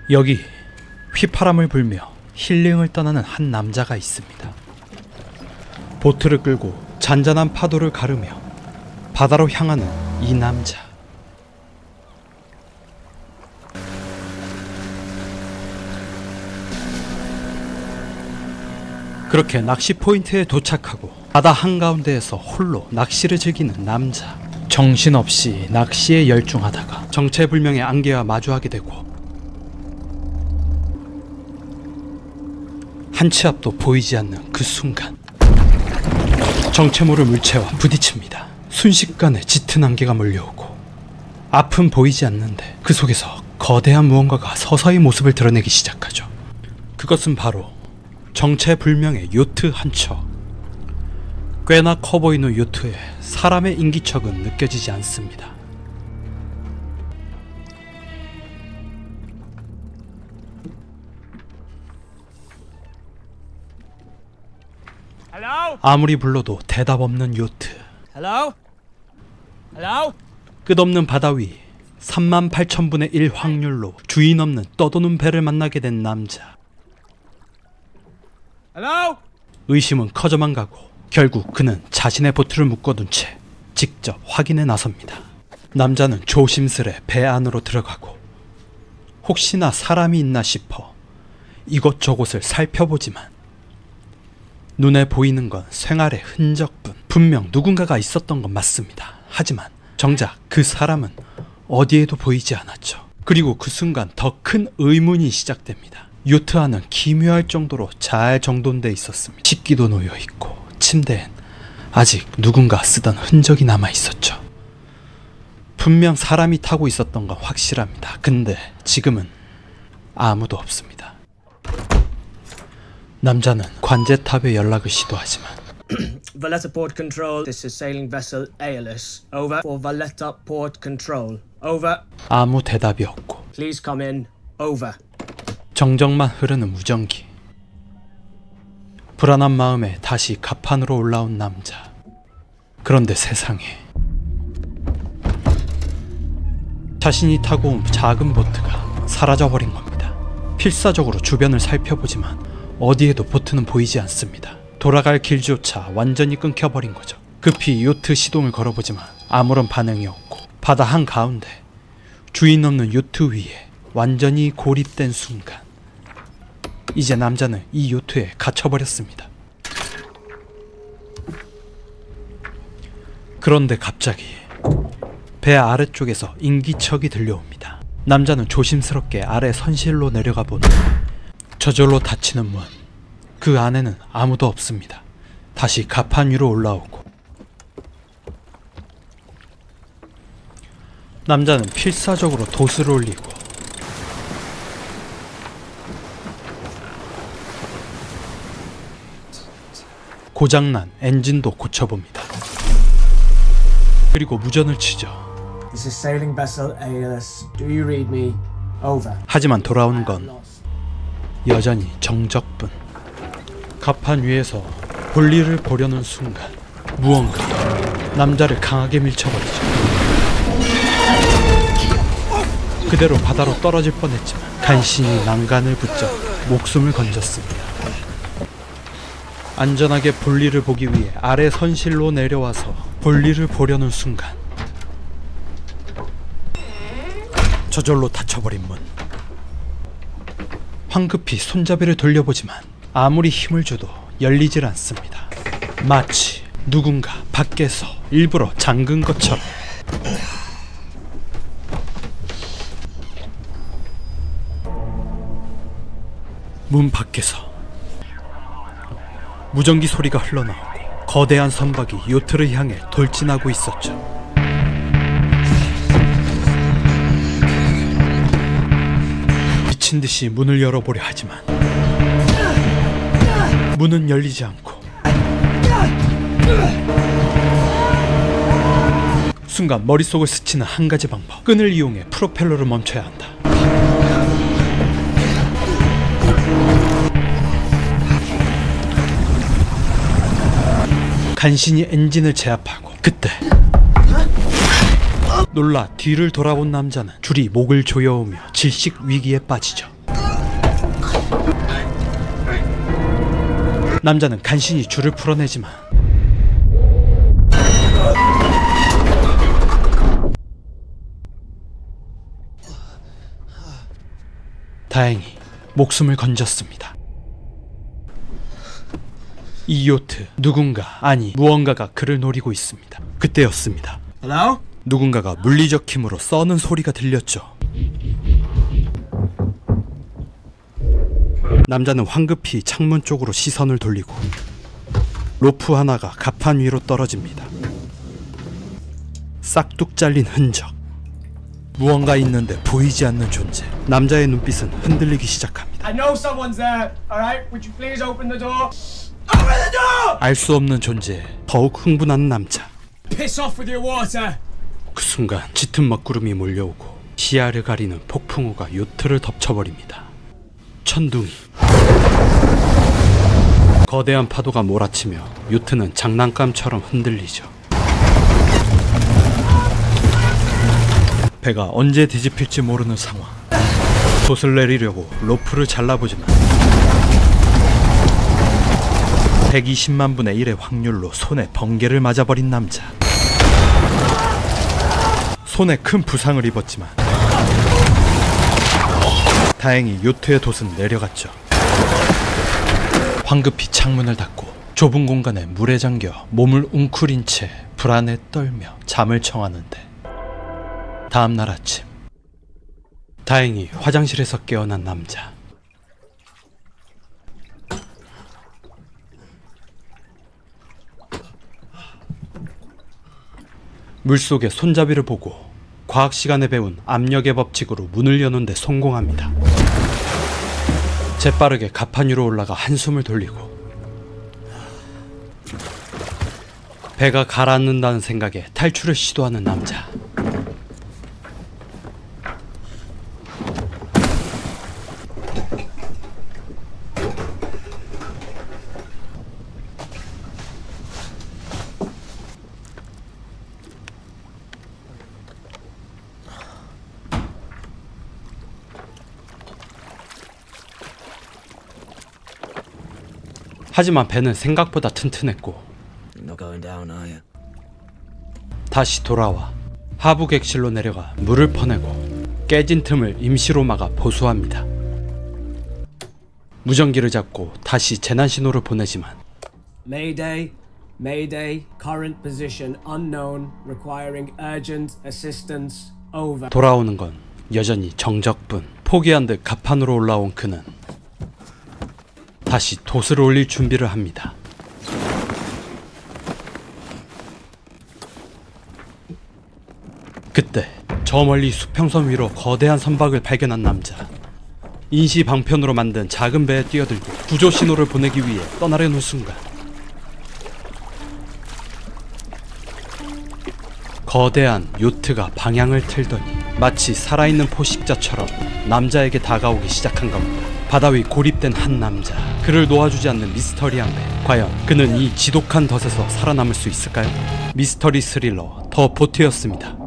여기 휘파람을 불며 힐링을 떠나는 한 남자가 있습니다. 보트를 끌고 잔잔한 파도를 가르며 바다로 향하는 이 남자. 그렇게 낚시 포인트에 도착하고 바다 한가운데에서 홀로 낚시를 즐기는 남자. 정신없이 낚시에 열중하다가 정체불명의 안개와 마주하게 되고 한 치 앞도 보이지 않는 그 순간 정체 모를 물체와 부딪힙니다. 순식간에 짙은 안개가 몰려오고 앞은 보이지 않는데 그 속에서 거대한 무언가가 서서히 모습을 드러내기 시작하죠. 그것은 바로 정체불명의 요트 한 척. 꽤나 커 보이는 요트에 사람의 인기척은 느껴지지 않습니다. 아무리 불러도 대답 없는 요트. 끝없는 바다 위 38,000분의 1 확률로 주인 없는 떠도는 배를 만나게 된 남자. 의심은 커져만 가고 결국 그는 자신의 보트를 묶어둔 채 직접 확인에 나섭니다. 남자는 조심스레 배 안으로 들어가고 혹시나 사람이 있나 싶어 이곳저곳을 살펴보지만 눈에 보이는 건 생활의 흔적뿐. 분명 누군가가 있었던 건 맞습니다. 하지만 정작 그 사람은 어디에도 보이지 않았죠. 그리고 그 순간 더 큰 의문이 시작됩니다. 요트 안은 기묘할 정도로 잘 정돈돼 있었습니다. 식기도 놓여 있고 침대엔 아직 누군가 쓰던 흔적이 남아 있었죠. 분명 사람이 타고 있었던 건 확실합니다. 근데 지금은 아무도 없습니다. 남자는 관제탑에 연락을 시도하지만 Valletta Port Control, this is sailing vessel ALS. Over for Valletta Port Control. Over. 아무 대답이 없고 Please come in. Over. 정적만 흐르는 무전기. 불안한 마음에 다시 갑판으로 올라온 남자. 그런데 세상에 자신이 타고 온 작은 보트가 사라져버린 겁니다. 필사적으로 주변을 살펴보지만 어디에도 보트는 보이지 않습니다. 돌아갈 길조차 완전히 끊겨버린 거죠. 급히 요트 시동을 걸어보지만 아무런 반응이 없고 바다 한가운데 주인 없는 요트 위에 완전히 고립된 순간 이제 남자는 이 요트에 갇혀버렸습니다. 그런데 갑자기 배 아래쪽에서 인기척이 들려옵니다. 남자는 조심스럽게 아래 선실로 내려가 보니 저절로 닫히는 문. 그 안에는 아무도 없습니다. 다시 갑판 위로 올라오고 남자는 필사적으로 돛을 올리고 고장난 엔진도 고쳐봅니다. 그리고 무전을 치죠. This is sailing vessel ALS. Do you read me? Over. 하지만 돌아오는 건 여전히 정적뿐. 갑판 위에서 볼일을 보려는 순간 무언가 남자를 강하게 밀쳐버리죠. 그대로 바다로 떨어질 뻔했지만 간신히 난간을 붙잡고 목숨을 건졌습니다. 안전하게 볼일을 보기 위해 아래 선실로 내려와서 볼일을 보려는 순간 저절로 닫혀버린 문. 황급히 손잡이를 돌려보지만 아무리 힘을 줘도 열리질 않습니다. 마치 누군가 밖에서 일부러 잠근 것처럼. 문 밖에서 무전기 소리가 흘러나오고 거대한 선박이 요트를 향해 돌진하고 있었죠. 미친듯이 문을 열어보려 하지만 문은 열리지 않고 순간 머릿속을 스치는 한 가지 방법. 끈을 이용해 프로펠러를 멈춰야 한다. 간신히 엔진을 제압하고 그때 놀라 뒤를 돌아본 남자는 줄이 목을 조여오며 질식 위기에 빠지죠. 남자는 간신히 줄을 풀어내지만 다행히 목숨을 건졌습니다. 이 요트, 누군가, 아니 무언가가 그를 노리고 있습니다. 그때였습니다. Hello? 누군가가 물리적 힘으로 써는 소리가 들렸죠. 남자는 황급히 창문 쪽으로 시선을 돌리고 로프 하나가 갑판 위로 떨어집니다. 싹둑 잘린 흔적. 무언가 있는데 보이지 않는 존재. 남자의 눈빛은 흔들리기 시작합니다. I know someone's there. Alright, would you please open the door? Open the door! 알 수 없는 존재에 더욱 흥분하는 남자. Piss off with your water. 그 순간 짙은 먹구름이 몰려오고 시야를 가리는 폭풍우가 요트를 덮쳐버립니다. 천둥이. 거대한 파도가 몰아치며 요트는 장난감처럼 흔들리죠. 배가 언제 뒤집힐지 모르는 상황. 돛을 내리려고 로프를 잘라보지만 120만 분의 1의 확률로 손에 번개를 맞아버린 남자. 손에 큰 부상을 입었지만 다행히 요트의 돛은 내려갔죠. 황급히 창문을 닫고 좁은 공간에 물에 잠겨 몸을 웅크린 채 불안에 떨며 잠을 청하는데 다음날 아침 다행히 화장실에서 깨어난 남자. 물속에 손잡이를 보고 과학 시간에 배운 압력의 법칙으로 문을 여는데 성공합니다. 재빠르게 갑판 위로 올라가 한숨을 돌리고 배가 가라앉는다는 생각에 탈출을 시도하는 남자. 하지만 배는 생각보다 튼튼했고 Not going down, are you? 다시 돌아와 하부 객실로 내려가 물을 퍼내고 깨진 틈을 임시로 막아 보수합니다. 무전기를 잡고 다시 재난 신호를 보내지만 Mayday, Mayday, current position unknown, requiring urgent assistance, over. 돌아오는 건 여전히 정적뿐. 포기한 듯 갑판으로 올라온 그는 다시 돛을 올릴 준비를 합니다. 그때 저 멀리 수평선 위로 거대한 선박을 발견한 남자. 인시 방편으로 만든 작은 배에 뛰어들고 구조 신호를 보내기 위해 떠나려는 순간 거대한 요트가 방향을 틀더니 마치 살아있는 포식자처럼 남자에게 다가오기 시작한 겁니다. 바다 위 고립된 한 남자. 그를 놓아주지 않는 미스터리한 배. 과연 그는 이 지독한 덫에서 살아남을 수 있을까요? 미스터리 스릴러 더 보트였습니다.